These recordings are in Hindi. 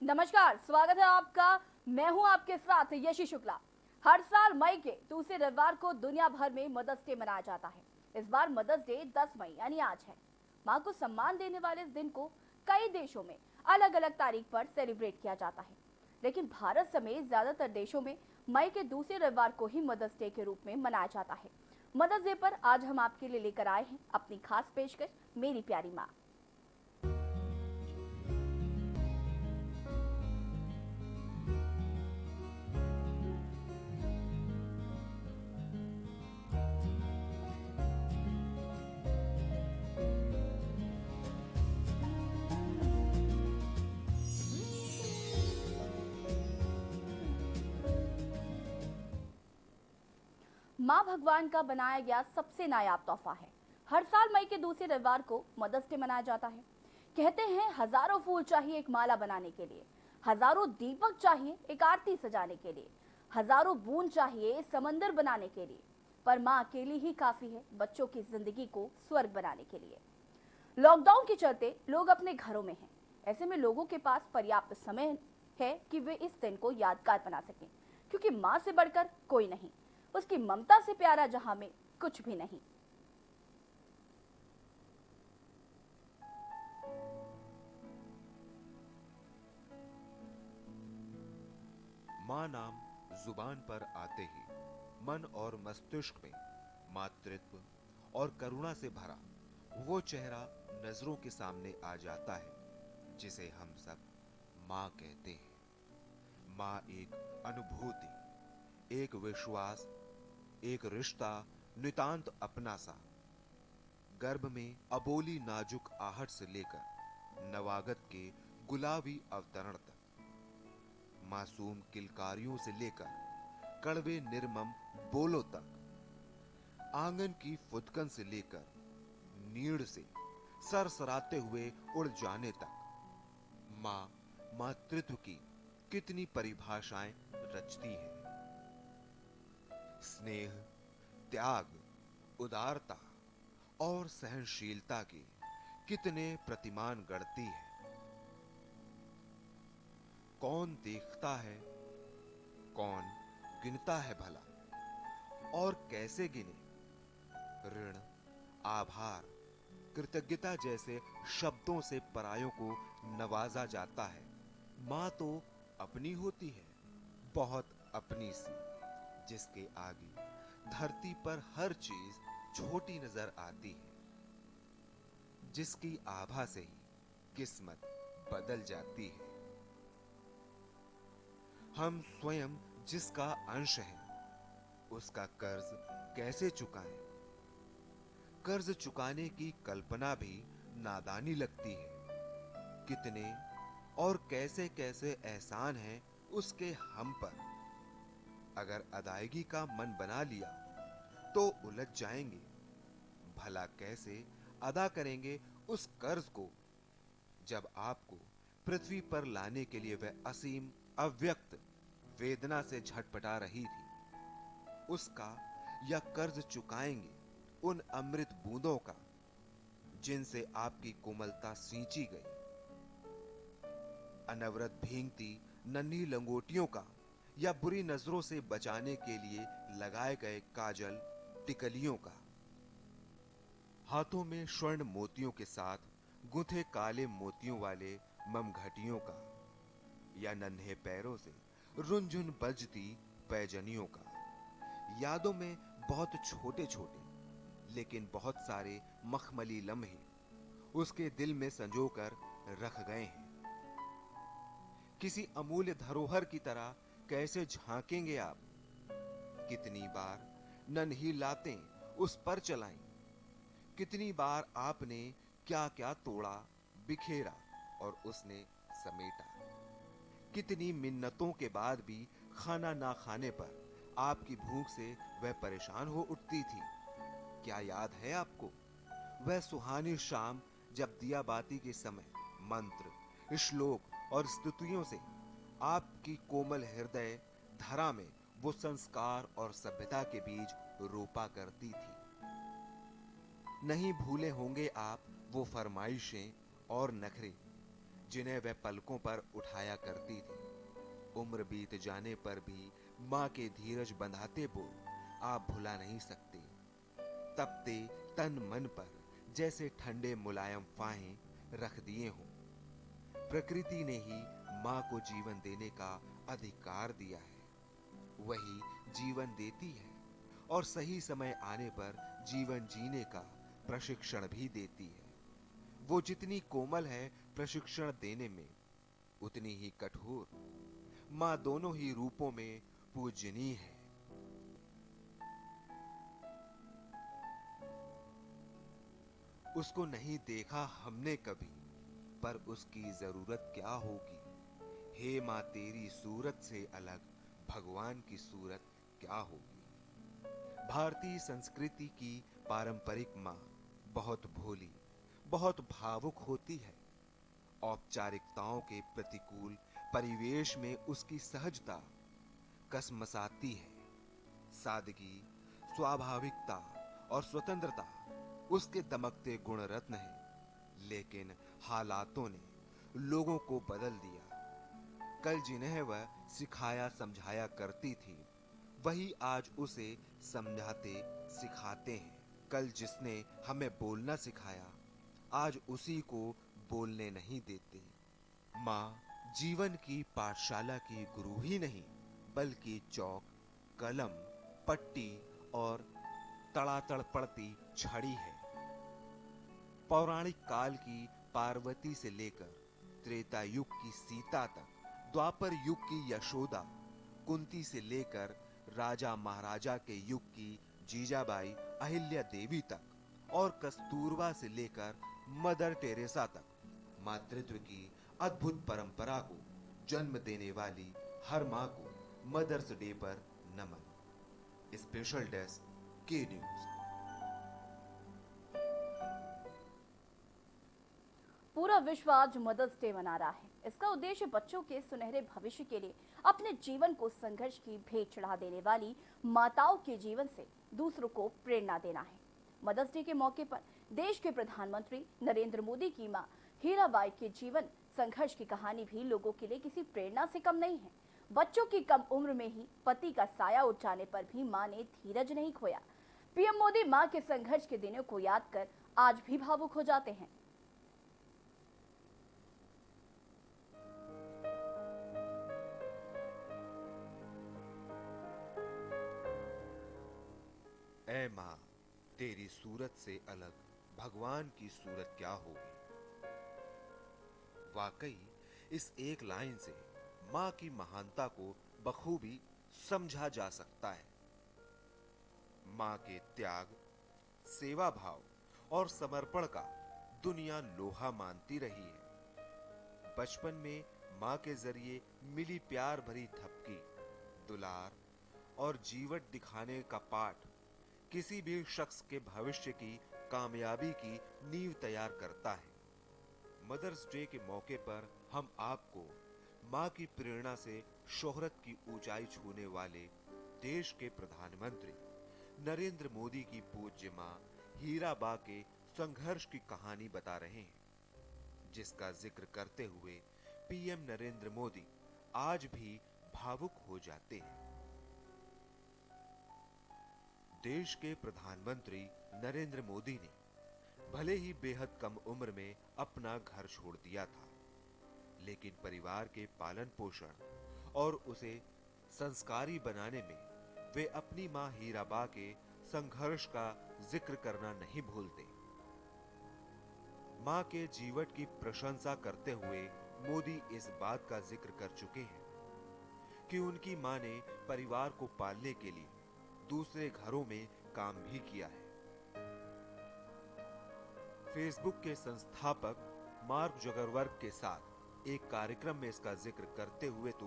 नमस्कार, स्वागत है आपका। मैं हूं आपके साथ यशी शुक्ला। हर साल मई के दूसरे रविवार को दुनिया भर में मदर्स डे मनाया जाता है। इस बार मदर्स डे 10 मई यानी आज है। मां को सम्मान देने वाले इस दिन को कई देशों में अलग अलग तारीख पर सेलिब्रेट किया जाता है, लेकिन भारत समेत ज्यादातर देशों में मई के दूसरे रविवार को ही मदर्स डे के रूप में मनाया जाता है। मदर्स डे पर आज हम आपके लिए लेकर आए हैं अपनी खास पेशकश, मेरी प्यारी माँ। माँ भगवान का बनाया गया सबसे नायाब तोहफा है। हर साल मई के दूसरे रविवार को मदर्स डे मनाया जाता है। कहते हैं हजारों फूल चाहिए एक माला बनाने के लिए, हजारों दीपक चाहिए एक आरती सजाने के लिए, हजारों बूंद चाहिए समंदर बनाने के लिए, पर माँ अकेली ही काफी है बच्चों की जिंदगी को स्वर्ग बनाने के लिए। लॉकडाउन के चलते लोग अपने घरों में हैं। ऐसे में लोगों के पास पर्याप्त समय है कि वे इस दिन को यादगार बना सकें, क्योंकि माँ से बढ़कर कोई नहीं, उसकी ममता से प्यारा जहां में कुछ भी नहीं। मां नाम जुबान पर आते ही मन और मस्तिष्क में मातृत्व और करुणा से भरा वो चेहरा नजरों के सामने आ जाता है जिसे हम सब मां कहते हैं। मां एक अनुभूति, एक विश्वास, एक रिश्ता नितांत अपना सा। गर्भ में अबोली नाजुक आहट से लेकर नवागत के गुलाबी अवतरण तक, मासूम किलकारियों से लेकर कड़वे निर्मम बोलों तक, आंगन की फुदकन से लेकर नीड़ से सरसराते हुए उड़ जाने तक, मां मातृत्व की कितनी परिभाषाएं रचती है। स्नेह, त्याग, उदारता और सहनशीलता के कितने प्रतिमान गढ़ती है। कौन देखता है, कौन गिनता है भला, और कैसे गिने। ऋण, आभार, कृतज्ञता जैसे शब्दों से परायों को नवाजा जाता है। मां तो अपनी होती है, बहुत अपनी सी, जिसके आगे धरती पर हर चीज छोटी नजर आती है, जिसकी आभा से ही किस्मत बदल जाती है। हम स्वयं जिसका अंश हैं, उसका कर्ज कैसे चुकाएं। कर्ज चुकाने की कल्पना भी नादानी लगती है। कितने और कैसे कैसे एहसान हैं उसके हम पर। अगर अदायगी का मन बना लिया तो उलझ जाएंगे। भला कैसे अदा करेंगे उस कर्ज को, जब आपको पृथ्वी पर लाने के लिए वह असीम अव्यक्त वेदना से झटपटा रही थी। उसका या कर्ज चुकाएंगे उन अमृत बूंदों का जिनसे आपकी कोमलता सींची गई, अनवरत भींगती नन्ही लंगोटियों का, या बुरी नजरों से बचाने के लिए लगाए गए काजल टिकलियों का, हाथों में स्वर्ण मोतियों के साथ गुंथे काले मोतियों वाले ममघटियों का, या नन्हे पैरों से रुनझुन बजती पैजनियों का। यादों में बहुत छोटे छोटे लेकिन बहुत सारे मखमली लम्हे उसके दिल में संजोकर रख गए हैं। किसी अमूल्य धरोहर की तरह कैसे झांकेंगे आप। कितनी बार नन्ही लातें उस पर चलाई, कितनी बार आपने क्या क्या तोड़ा, बिखेरा और उसने समेटा। कितनी मिन्नतों के बाद भी खाना ना खाने पर आपकी भूख से वह परेशान हो उठती थी। क्या याद है आपको वह सुहानी शाम जब दिया बाती के समय मंत्र, श्लोक और स्तुतियों से आपकी कोमल हृदय धरा में वो संस्कार और सभ्यता के बीज रोपा करती थी। नहीं भूले होंगे आप वो फरमाइशें और नखरे जिन्हें वह पलकों पर उठाया करती थी। उम्र बीत जाने पर भी माँ के धीरज बंधाते बोल आप भुला नहीं सकते। तपते तन मन पर जैसे ठंडे मुलायम फाहें रख दिए हों। प्रकृति ने ही माँ को जीवन देने का अधिकार दिया है। वही जीवन देती है और सही समय आने पर जीवन जीने का प्रशिक्षण भी देती है। वो जितनी कोमल है प्रशिक्षण देने में, उतनी ही कठोर। माँ दोनों ही रूपों में पूजनीय है। उसको नहीं देखा हमने कभी, पर उसकी जरूरत क्या होगी। हे माँ तेरी सूरत से अलग भगवान की सूरत क्या होगी। भारतीय संस्कृति की पारंपरिक माँ बहुत भोली, बहुत भावुक होती है। औपचारिकताओं के प्रतिकूल परिवेश में उसकी सहजता कसमसाती है। सादगी, स्वाभाविकता और स्वतंत्रता उसके दमकते गुण रत्न हैं। लेकिन हालातों ने लोगों को बदल दिया। कल जिन्हें वह सिखाया समझाया करती थी, वही आज उसे समझाते सिखाते हैं। कल जिसने हमें बोलना सिखाया, आज उसी को बोलने नहीं देते। माँ जीवन की पाठशाला की गुरु ही नहीं, बल्कि चौक, कलम, पट्टी और तड़ातड़ पड़ती छड़ी है। पौराणिक काल की पार्वती से लेकर त्रेता युग की सीता तक, द्वापर युग की यशोदा, कुंती से लेकर राजा महाराजा के युग की जीजाबाई अहिल्या देवी तक और कस्तूरबा से लेकर मदर टेरेसा तक, मातृत्व की अद्भुत परंपरा को जन्म देने वाली हर माँ को मदर्स डे पर नमन। स्पेशल डेस्क के न्यूज। पूरा विश्व आज मदर्स डे मना रहा है। इसका उद्देश्य बच्चों के सुनहरे भविष्य के लिए अपने जीवन को संघर्ष की भेंट चढ़ा देने वाली माताओं के जीवन से दूसरों को प्रेरणा देना है। मदर्स डे के मौके पर देश के प्रधानमंत्री नरेंद्र मोदी की मां हीराबाई के जीवन संघर्ष की कहानी भी लोगों के लिए किसी प्रेरणा से कम नहीं है। बच्चों की कम उम्र में ही पति का साया उठ जाने पर भी मां ने धीरज नहीं खोया। पीएम मोदी मां के संघर्ष के दिनों को याद कर आज भी भावुक हो जाते हैं। ऐ माँ तेरी सूरत से अलग भगवान की सूरत क्या होगी। वाकई इस एक लाइन से माँ की महानता को बखूबी समझा जा सकता है। माँ के त्याग, सेवा भाव और समर्पण का दुनिया लोहा मानती रही है। बचपन में माँ के जरिए मिली प्यार भरी थपकी, दुलार और जीवट दिखाने का पाठ किसी भी शख्स के भविष्य की कामयाबी की नींव तैयार करता है। मदर्स डे के मौके पर हम आपको माँ की प्रेरणा से शोहरत की ऊंचाई छूने वाले देश के प्रधानमंत्री नरेंद्र मोदी की पूज्य माँ हीराबा के संघर्ष की कहानी बता रहे हैं, जिसका जिक्र करते हुए पीएम नरेंद्र मोदी आज भी भावुक हो जाते हैं। देश के प्रधानमंत्री नरेंद्र मोदी ने भले ही बेहद कम उम्र में अपना घर छोड़ दिया था, लेकिन परिवार के पालन पोषण और उसे संस्कारी बनाने में वे अपनी मां हीराबा के संघर्ष का जिक्र करना नहीं भूलते। मां के जीवन की प्रशंसा करते हुए मोदी इस बात का जिक्र कर चुके हैं कि उनकी मां ने परिवार को पालने के लिए दूसरे घरों में काम भी किया है। फेसबुक के संस्थापक मार्क जुकरबर्ग के साथ एक कार्यक्रम में इसका जिक्र करते हुए तो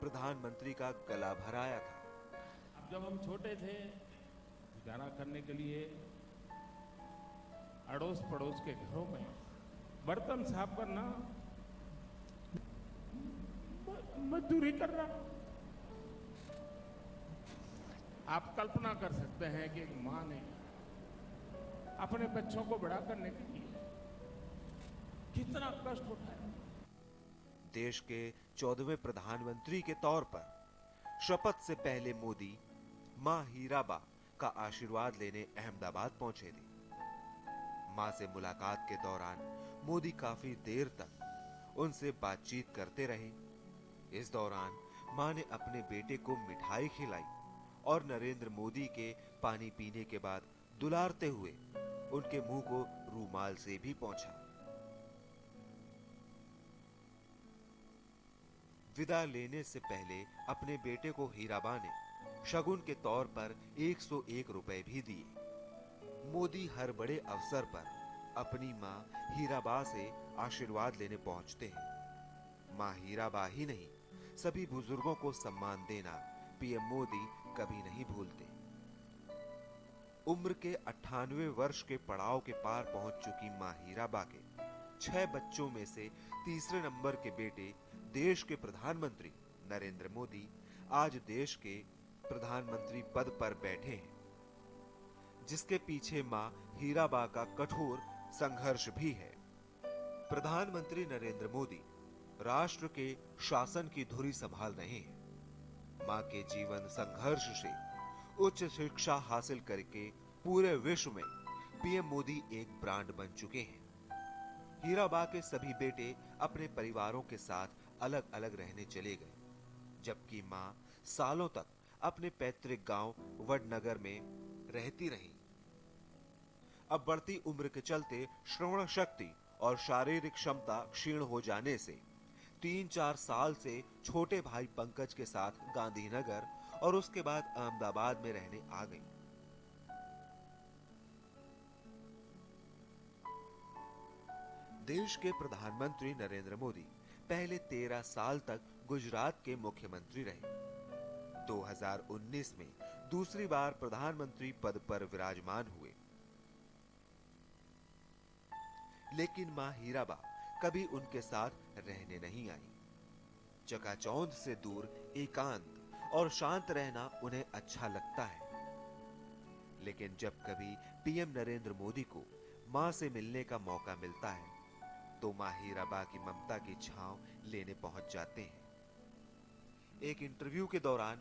प्रधानमंत्री का गला भराया था। अब जब हम छोटे थे, गुजारा करने के लिए अड़ोस पड़ोस के घरों में बर्तन साफ करना मजदूरी करना। आप कल्पना कर सकते हैं कि एक माँ ने अपने बच्चों को बड़ा करने के लिए कितना कष्ट उठाया। देश के 14वें प्रधानमंत्री के तौर पर शपथ से पहले मोदी मां हीराबा का आशीर्वाद लेने अहमदाबाद पहुंचे थे। मां से मुलाकात के दौरान मोदी काफी देर तक उनसे बातचीत करते रहे। इस दौरान मां ने अपने बेटे को मिठाई खिलाई और नरेंद्र मोदी के पानी पीने के बाद दुलारते हुए उनके मुंह को रूमाल से भी पोंछा। विदा लेने से पहले अपने बेटे को हीराबा ने शगुन के तौर पर 101 रुपए भी दिए। मोदी हर बड़े अवसर पर अपनी मां हीराबा से आशीर्वाद लेने पहुंचते हैं। मां हीराबा ही नहीं, सभी बुजुर्गों को सम्मान देना पीएम मोदी कभी नहीं भूलते। उम्र के 98 वर्ष के पड़ाव के पार पहुंच चुकी मां हीराबा के 6 बच्चों में से तीसरे नंबर के बेटे देश के प्रधानमंत्री नरेंद्र मोदी आज देश के प्रधानमंत्री पद पर बैठे हैं, जिसके पीछे मां हीराबा का कठोर संघर्ष भी है। प्रधानमंत्री नरेंद्र मोदी राष्ट्र के शासन की धुरी संभाल रहे हैं। मां के जीवन संघर्ष से उच्च शिक्षा हासिल करके पूरे विश्व में पीएम मोदी एक ब्रांड बन चुके हैं। हीराबा के सभी बेटे अपने परिवारों के साथ अलग अलग रहने चले गए, जबकि मां सालों तक अपने पैतृक गांव वडनगर में रहती रही। अब बढ़ती उम्र के चलते श्रवण शक्ति और शारीरिक क्षमता क्षीण हो जाने से 3-4 साल से छोटे भाई पंकज के साथ गांधीनगर और उसके बाद अहमदाबाद में रहने आ गई। देश के प्रधानमंत्री नरेंद्र मोदी पहले 13 साल तक गुजरात के मुख्यमंत्री रहे। 2019 में दूसरी बार प्रधानमंत्री पद पर विराजमान हुए। लेकिन मां हीराबा कभी उनके साथ रहने नहीं आई। चकाचौंध से दूर एकांत और शांत रहना उन्हें अच्छा लगता है। लेकिन जब कभी पीएम नरेंद्र मोदी को मां से मिलने का मौका मिलता है तो मां हीराबा की ममता की छांव लेने पहुंच जाते हैं। एक इंटरव्यू के दौरान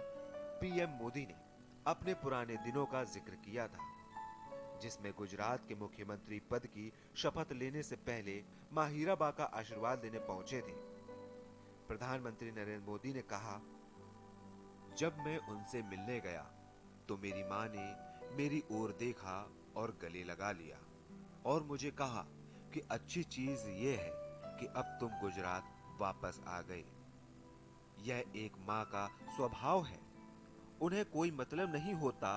पीएम मोदी ने अपने पुराने दिनों का जिक्र किया था, जिसमें गुजरात के मुख्यमंत्री पद की शपथ लेने से पहले मां हीराबा का आशीर्वाद लेने पहुंचे थे। प्रधानमंत्री नरेंद्र मोदी ने कहा, जब मैं उनसे मिलने गया तो मेरी मां ने मेरी ओर देखा और गले लगा लिया और मुझे कहा कि अच्छी चीज ये है कि अब तुम गुजरात वापस आ गए। यह एक मां का स्वभाव है। उन्हें कोई मतलब नहीं होता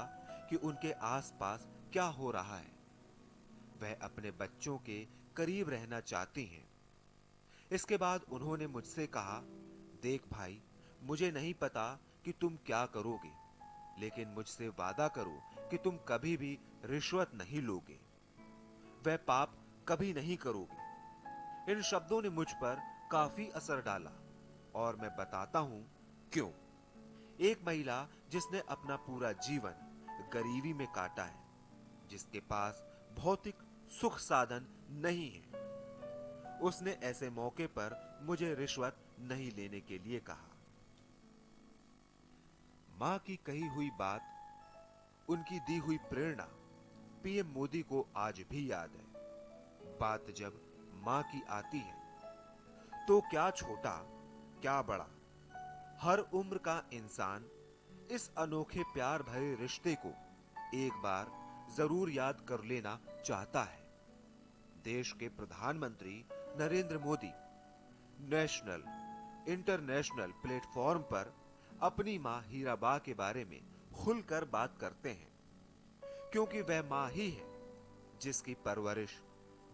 कि उनके आसपास क्या हो रहा है। वह अपने बच्चों के करीब रहना चाहती हैं। इसके बाद उन्होंने मुझसे कहा, देख भाई, मुझे नहीं पता कि तुम क्या करोगे, लेकिन मुझसे वादा करो कि तुम कभी भी रिश्वत नहीं लोगे, वह पाप कभी नहीं करोगे। इन शब्दों ने मुझ पर काफी असर डाला और मैं बताता हूं क्यों। एक महिला जिसने अपना पूरा जीवन गरीबी में काटा है, जिसके पास भौतिक सुख साधन नहीं है, उसने ऐसे मौके पर मुझे रिश्वत नहीं लेने के लिए कहा। मां की कही हुई बात, उनकी दी हुई प्रेरणा पीएम मोदी को आज भी याद है। बात जब मां की आती है तो क्या छोटा क्या बड़ा, हर उम्र का इंसान इस अनोखे प्यार भरे रिश्ते को एक बार जरूर याद कर लेना चाहता है। देश के प्रधानमंत्री Narendra Modi national, international platform पर अपनी मां हीराबा के बारे में खुलकर बात करते हैं, क्योंकि वह मां ही है जिसकी परवरिश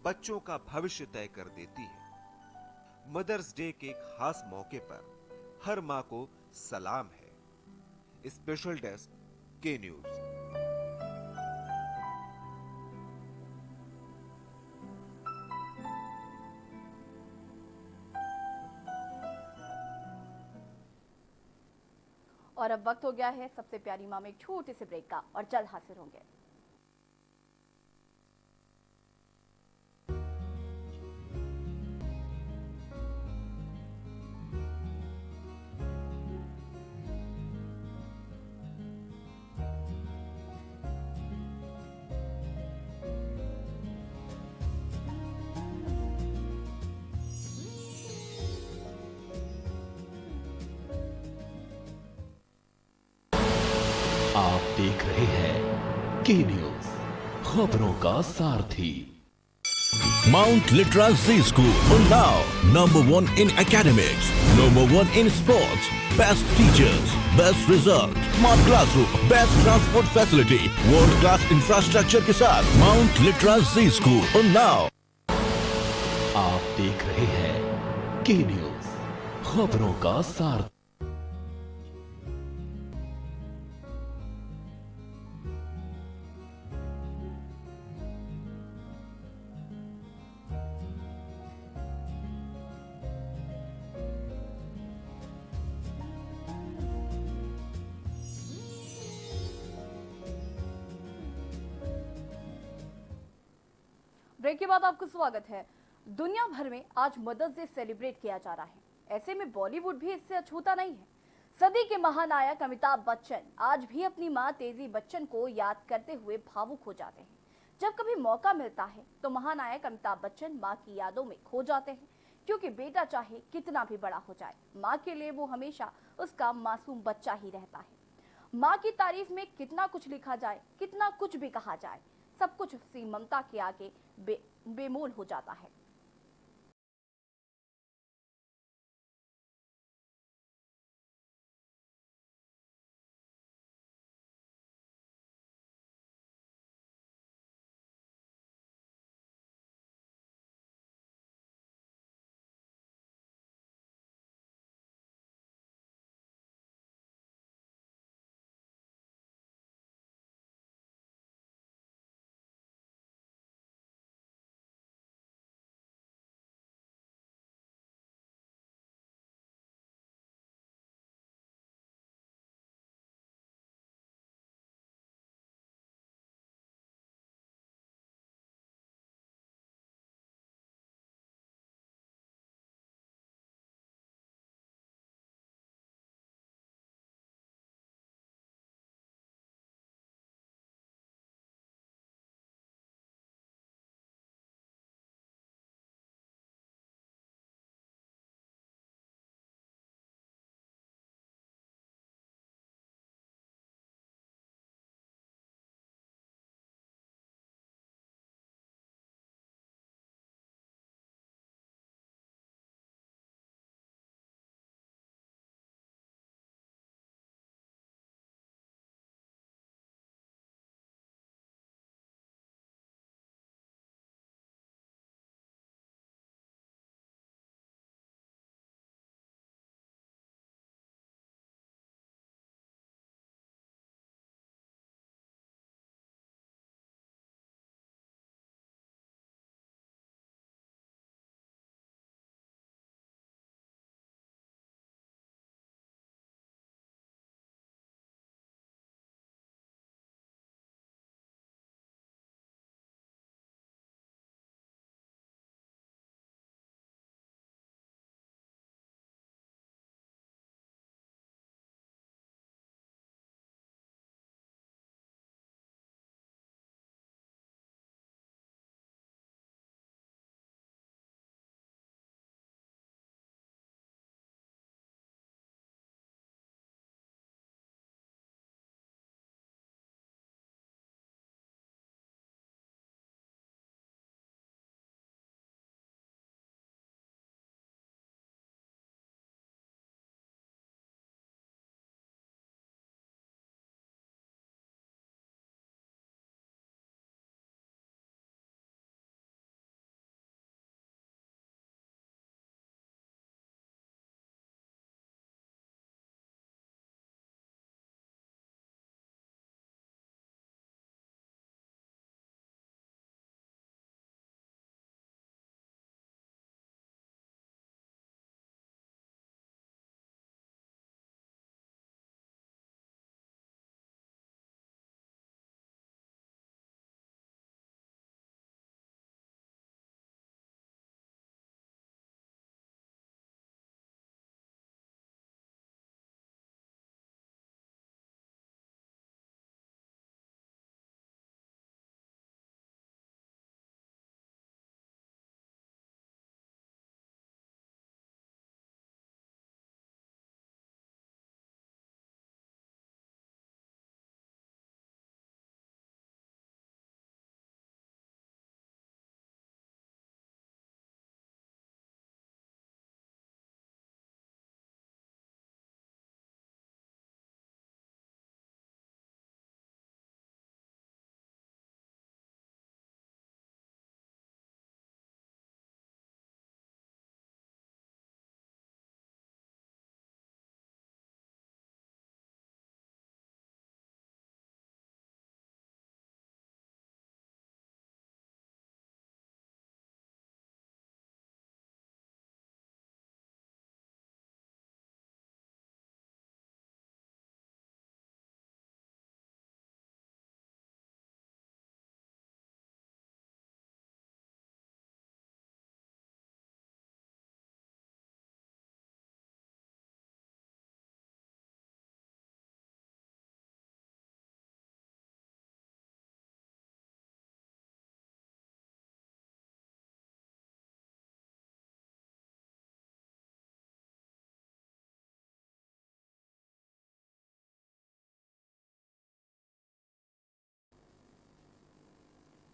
बच्चों का भविष्य तय कर देती है। मदर्स डे के खास मौके पर हर मां को सलाम है। स्पेशल डेस्क के न्यूज। और अब वक्त हो गया है सबसे प्यारी मां में एक छोटे से ब्रेक का, और जल्द हाजिर होंगे। की न्यूज, खबरों का सारथी। Mount Litra Z School, Unnao, #1 in academics, #1 in sports, best teachers, best result, smart classroom, best transport facility, world class infrastructure के साथ Mount Litra Z School, Unnao। आप देख रहे हैं की न्यूज, खबरों का सारथी। ब्रेक के बाद आपको स्वागत है। दुनिया भर में आज मदर्स डे सेलिब्रेट किया जा रहा है। ऐसे में बॉलीवुड भी इससे अछूता नहीं है। सदी के महानायक अमिताभ बच्चन आज भी अपनी मां तेजी बच्चन को याद करते हुए भावुक हो जाते हैं। जब कभी मौका मिलता है तो महानायक अमिताभ बच्चन मां की यादों में खो जाते हैं, क्योंकि बेटा चाहे कितना भी बड़ा हो जाए, मां के लिए वो हमेशा उसका मासूम बच्चा ही रहता है। मां की तारीफ में कितना कुछ लिखा जाए, कितना कुछ भी कहा जाए, सब कुछ उसकी ममता के आगे बेमोल हो जाता है।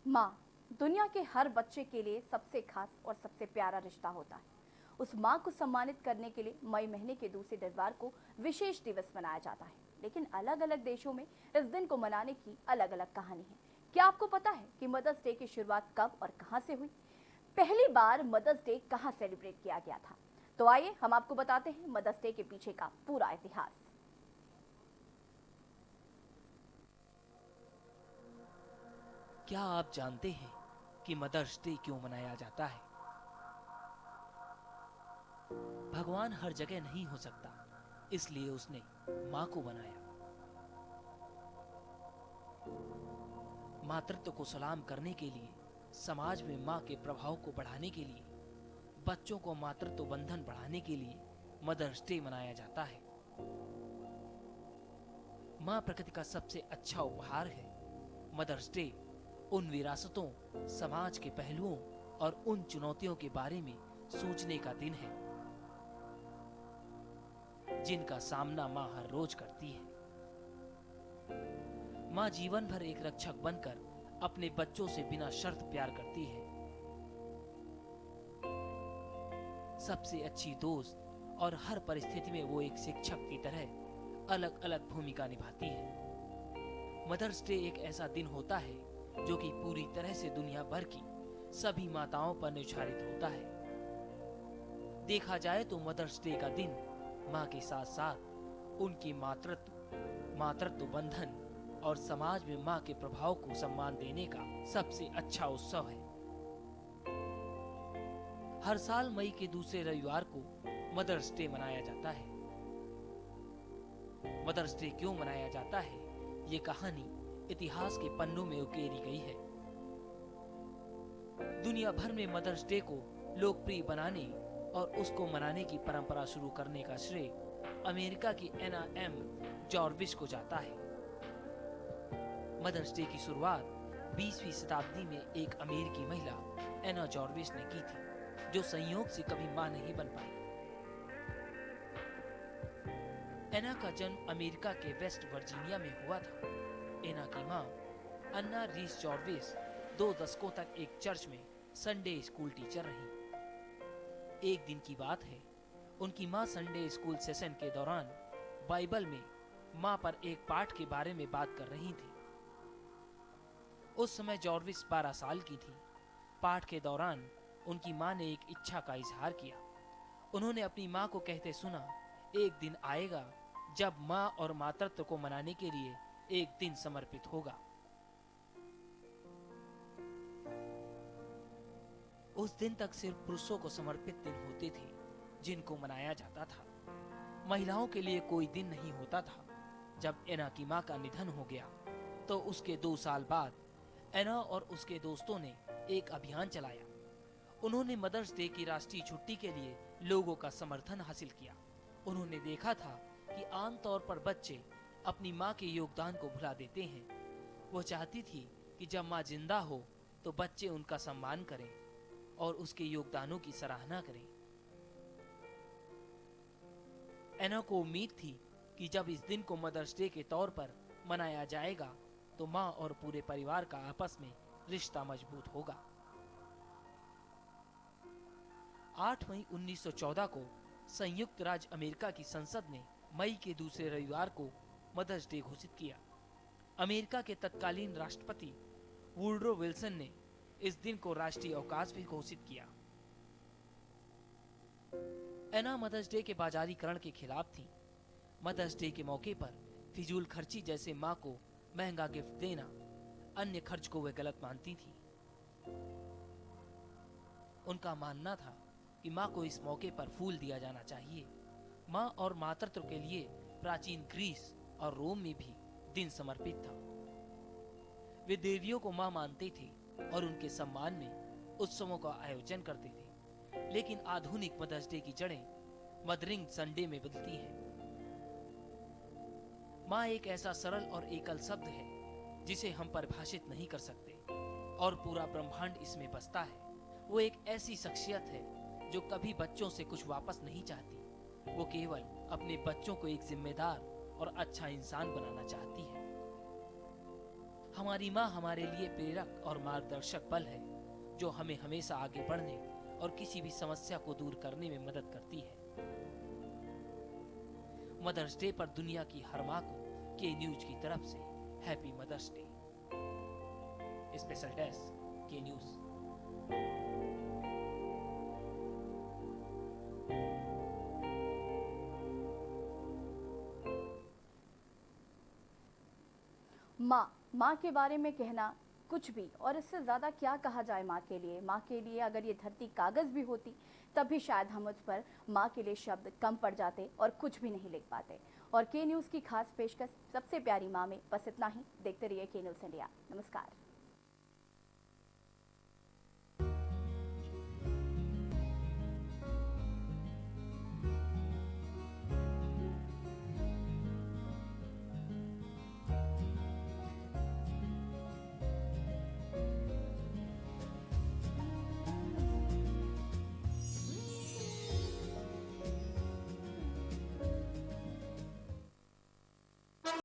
माँ दुनिया के हर बच्चे के लिए सबसे खास और सबसे प्यारा रिश्ता होता है। उस माँ को सम्मानित करने के लिए मई महीने के दूसरे रविवार को विशेष दिवस मनाया जाता है। लेकिन अलग अलग देशों में इस दिन को मनाने की अलग अलग कहानी है। क्या आपको पता है कि मदर्स डे की शुरुआत कब और कहाँ से हुई? पहली बार मदर्स डे कहाँ सेलिब्रेट किया गया था? तो आइए हम आपको बताते हैं मदर्स डे के पीछे का पूरा इतिहास। क्या आप जानते हैं कि मदर्स डे क्यों मनाया जाता है? भगवान हर जगह नहीं हो सकता, इसलिए उसने माँ को बनाया। मातृत्व को सलाम करने के लिए, समाज में माँ के प्रभाव को बढ़ाने के लिए, बच्चों को मातृत्व बंधन बढ़ाने के लिए मदर्स डे मनाया जाता है। माँ प्रकृति का सबसे अच्छा उपहार है। मदर्स डे उन विरासतों, समाज के पहलुओं और उन चुनौतियों के बारे में सोचने का दिन है जिनका सामना माँ हर रोज करती है। माँ जीवन भर एक रक्षक बनकर अपने बच्चों से बिना शर्त प्यार करती है। सबसे अच्छी दोस्त और हर परिस्थिति में वो एक शिक्षक की तरह अलग अलग भूमिका निभाती है। मदर्स डे एक ऐसा दिन होता है जो कि पूरी तरह से दुनिया भर की सभी माताओं पर न्यौछावित होता है। देखा जाए तो मदर्स डे का दिन माँ के साथ साथ उनकी मातृत्व बंधन और समाज में माँ के प्रभाव को सम्मान देने का सबसे अच्छा उत्सव है। हर साल मई के दूसरे रविवार को मदर्स डे मनाया जाता है। मदर्स डे क्यों मनाया जाता है, ये कहानी इतिहास के पन्नों में उकेरी गई है। दुनिया भर में मदर्स डे को लोकप्रिय बनाने और उसको मनाने की परंपरा शुरू करने का श्रेय अमेरिका की एना एम जॉर्विस को जाता है। मदर्स डे की शुरुआत 20वीं शताब्दी में एक अमेरिकी महिला एना जॉर्विस ने की थी, जो संयोग से कभी मां नहीं बन पाई। एना का जन्म अमेरिका के वेस्ट वर्जीनिया में हुआ था। एना की मां अन्ना रीस जॉर्विस 2 दशकों तक एक चर्च में संडे स्कूल टीचर रही। एक दिन की बात है, उनकी मां संडे स्कूल सेशन के दौरान बाइबल में मां पर एक पाठ के बारे में बात कर रही थी। उस समय जॉर्विस 12 साल की थी। पाठ के दौरान उनकी मां ने एक इच्छा का इजहार किया। उन्होंने अपनी मां को कहते सुना, एक दिन आएगा जब मां और मातृत्व को मनाने के लिए एक दिन समर्पित होगा। उस दिन तक सिर्फ पुरुषों को समर्पित दिन होते थे जिनको मनाया जाता था। महिलाओं के लिए कोई दिन नहीं होता था। जब एना की मां का निधन हो गया तो उसके 2 साल बाद एना और उसके दोस्तों ने एक अभियान चलाया। उन्होंने मदर्स डे की राष्ट्रीय छुट्टी के लिए लोगों का समर्थन हासिल किया। उन्होंने देखा था कि आमतौर पर बच्चे अपनी माँ के योगदान को भुला देते हैं। वो चाहती थी कि जब माँ जिंदा हो तो बच्चे उनका सम्मान करें और उसके योगदानों की सराहना करें। एना को उम्मीद थी कि जब इस दिन को मदर्स डे के तौर पर मनाया जाएगा तो माँ और पूरे परिवार का आपस में रिश्ता मजबूत होगा। 8 मई 1914 को संयुक्त राज्य अमेरिका की संसद ने मई के दूसरे रविवार को मदर्स डे घोषित किया। अमेरिका के तत्कालीन राष्ट्रपति वुडरो विल्सन ने इस दिन को राष्ट्रीय अवकाश भी घोषित किया। एना मदर्स डे के बाजारीकरण के खिलाफ थी। मदर्स डे के मौके पर फिजूल खर्ची जैसे माँ को महंगा गिफ्ट देना, अन्य खर्च को वे गलत मानती थी। उनका मानना था कि माँ को इस मौके पर फूल दिया जाना चाहिए। माँ और मातृत्व के लिए प्राचीन ग्रीस और रोम में भी दिन समर्पित था। वे देवियों को माँ मानते थे और उनके सम्मान में उत्सवों का आयोजन करते थे। लेकिन आधुनिक मदर्स डे की जड़ें मदरिंग संडे में बदलती हैं। माँ एक ऐसा सरल और एकल शब्द है जिसे हम परिभाषित नहीं कर सकते और पूरा ब्रह्मांड इसमें बसता है। वो एक ऐसी शख्सियत है जो कभी बच्चों से कुछ वापस नहीं चाहती। वो केवल अपने बच्चों को एक जिम्मेदार और अच्छा इंसान बनाना चाहती है। हमारी माँ हमारे लिए प्रेरक और मार्गदर्शक बल है, जो हमें हमेशा आगे बढ़ने और किसी भी समस्या को दूर करने में मदद करती है। मदर्स डे पर दुनिया की हर माँ को के न्यूज की तरफ से happy mother's day. Special desk के न्यूज। माँ के बारे में कहना कुछ भी, और इससे ज़्यादा क्या कहा जाए माँ के लिए। माँ के लिए अगर ये धरती कागज़ भी होती तब भी शायद हम उस पर माँ के लिए शब्द कम पड़ जाते और कुछ भी नहीं लिख पाते। और के न्यूज़ की खास पेशकश सबसे प्यारी माँ में बस इतना ही। देखते रहिए के न्यूज़ इंडिया। नमस्कार।